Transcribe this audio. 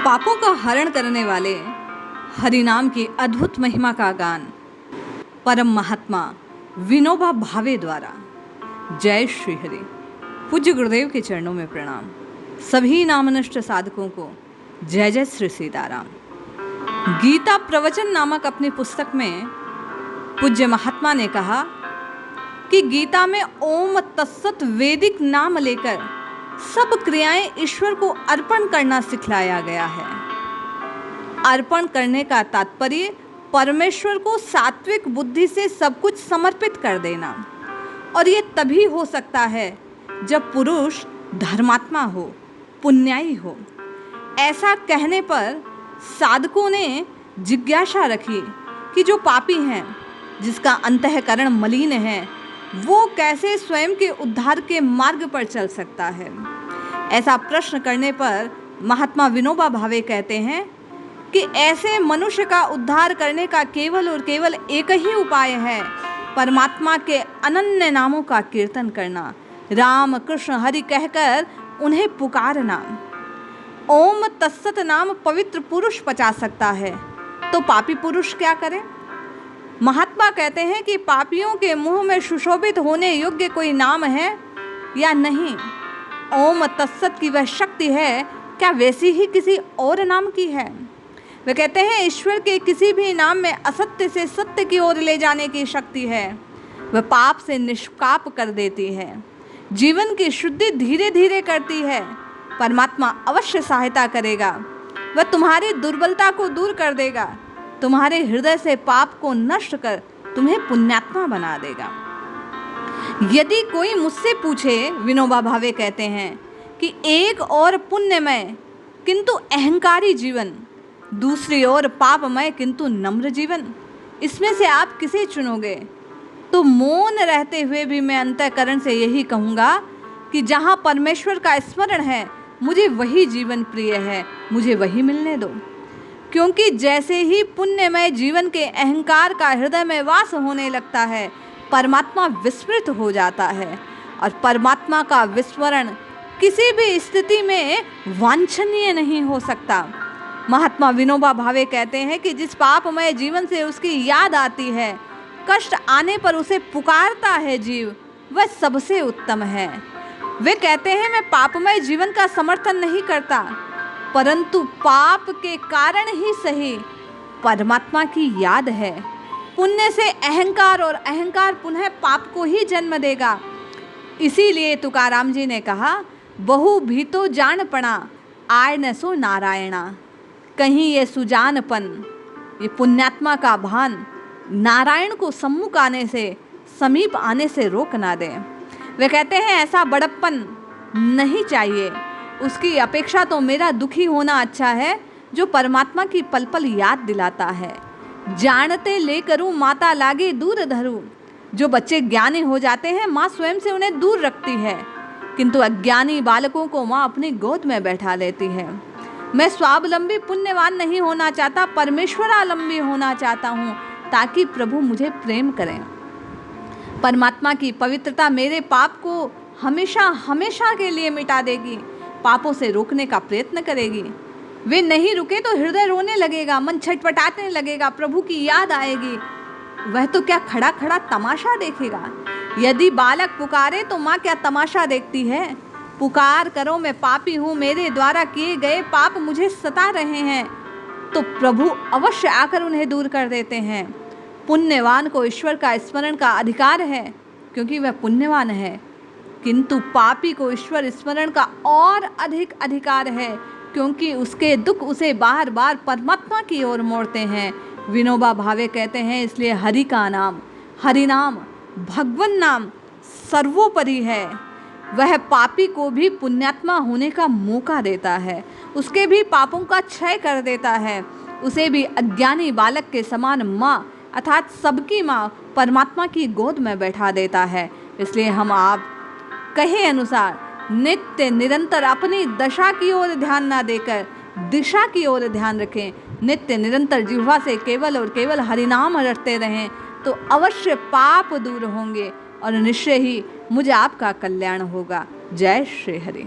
पापों का हरण करने वाले हरिनाम की अद्भुत महिमा का गान परम महात्मा विनोबा भावे द्वारा। जय श्री हरि। पूज्य गुरुदेव के चरणों में प्रणाम। सभी नामनिष्ठ साधकों को जय जय श्री सीताराम। गीता प्रवचन नामक अपनी पुस्तक में पूज्य महात्मा ने कहा कि गीता में ओम तत्सत वैदिक नाम लेकर सब क्रियाएं ईश्वर को अर्पण करना सिखलाया गया है। अर्पण करने का तात्पर्य परमेश्वर को सात्विक बुद्धि से सब कुछ समर्पित कर देना, और ये तभी हो सकता है जब पुरुष धर्मात्मा हो, पुण्याई हो। ऐसा कहने पर साधकों ने जिज्ञासा रखी कि जो पापी हैं, जिसका अंतःकरण मलिन है, वो कैसे स्वयं के उद्धार के मार्ग पर चल सकता है। ऐसा प्रश्न करने पर महात्मा विनोबा भावे कहते हैं कि ऐसे मनुष्य का उद्धार करने का केवल और केवल एक ही उपाय है, परमात्मा के अनन्य नामों का कीर्तन करना, राम कृष्ण हरि कहकर उन्हें पुकारना। ओम तत्सत नाम पवित्र पुरुष पचा सकता है, तो पापी पुरुष क्या करे। महात्मा कहते हैं कि पापियों के मुंह में सुशोभित होने योग्य कोई नाम है या नहीं। ओम तत्सत की वह शक्ति है, क्या वैसी ही किसी और नाम की है। वे कहते हैं ईश्वर के किसी भी नाम में असत्य से सत्य की ओर ले जाने की शक्ति है। वह पाप से निष्पाप कर देती है, जीवन की शुद्धि धीरे धीरे करती है। परमात्मा अवश्य सहायता करेगा, वह तुम्हारी दुर्बलता को दूर कर देगा, तुम्हारे हृदय से पाप को नष्ट कर तुम्हें पुण्यात्मा बना देगा। यदि कोई मुझसे पूछे, विनोबा भावे कहते हैं कि एक और पुण्यमय किंतु अहंकारी जीवन, दूसरी ओर पापमय किंतु नम्र जीवन, इसमें से आप किसे चुनोगे, तो मौन रहते हुए भी मैं अंतःकरण से यही कहूँगा कि जहाँ परमेश्वर का स्मरण है, मुझे वही जीवन प्रिय है, मुझे वही मिलने दो। क्योंकि जैसे ही पुण्यमय जीवन के अहंकार का हृदय में वास होने लगता है, परमात्मा विस्मृत हो जाता है, और परमात्मा का विस्मरण किसी भी स्थिति में वांछनीय नहीं हो सकता। महात्मा विनोबा भावे कहते हैं कि जिस पापमय जीवन से उसकी याद आती है, कष्ट आने पर उसे पुकारता है जीव, वह सबसे उत्तम है। वे कहते हैं मैं पापमय जीवन का समर्थन नहीं करता, परंतु पाप के कारण ही सही परमात्मा की याद है। पुण्य से अहंकार, और अहंकार पुनः पाप को ही जन्म देगा। इसीलिए तुकाराम जी ने कहा, बहु भीतो जानपणा आय न सो नारायणा। कहीं ये सुजानपन, ये पुण्यात्मा का भान नारायण को सम्मुख आने से, समीप आने से रोक ना दे। वे कहते हैं ऐसा बड़प्पन नहीं चाहिए, उसकी अपेक्षा तो मेरा दुखी होना अच्छा है, जो परमात्मा की पल पल याद दिलाता है। जानते ले करूँ माता लागे दूर धरूँ। जो बच्चे ज्ञानी हो जाते हैं, माँ स्वयं से उन्हें दूर रखती है, किंतु अज्ञानी बालकों को माँ अपनी गोद में बैठा लेती है। मैं स्वावलंबी पुण्यवान नहीं होना चाहता, परमेश्वरालंबी होना चाहता हूँ, ताकि प्रभु मुझे प्रेम करें। परमात्मा की पवित्रता मेरे पाप को हमेशा हमेशा के लिए मिटा देगी, पापों से रोकने का प्रयत्न करेगी। वे नहीं रुके तो हृदय रोने लगेगा, मन छटपटाने लगेगा, प्रभु की याद आएगी। वह तो क्या खड़ा खड़ा तमाशा देखेगा। यदि बालक पुकारे तो माँ क्या तमाशा देखती है। पुकार करो मैं पापी हूँ, मेरे द्वारा किए गए पाप मुझे सता रहे हैं, तो प्रभु अवश्य आकर उन्हें दूर कर देते हैं। पुण्यवान को ईश्वर का स्मरण का अधिकार है, क्योंकि वह पुण्यवान है, किंतु पापी को ईश्वर स्मरण का और अधिक अधिकार है, क्योंकि उसके दुख उसे बार बार परमात्मा की ओर मोड़ते हैं। विनोबा भावे कहते हैं इसलिए हरि का नाम, हरि नाम, भगवन नाम सर्वोपरि है। वह पापी को भी पुण्यात्मा होने का मौका देता है, उसके भी पापों का क्षय कर देता है, उसे भी अज्ञानी बालक के समान माँ अर्थात सबकी माँ परमात्मा की गोद में बैठा देता है। इसलिए हम आप कहे अनुसार नित्य निरंतर अपनी दशा की ओर ध्यान ना देकर दिशा की ओर ध्यान रखें। नित्य निरंतर जिह्वा से केवल और केवल हरिनाम रटते रहें, तो अवश्य पाप दूर होंगे और निश्चय ही मुझे आपका कल्याण होगा। जय श्री हरि।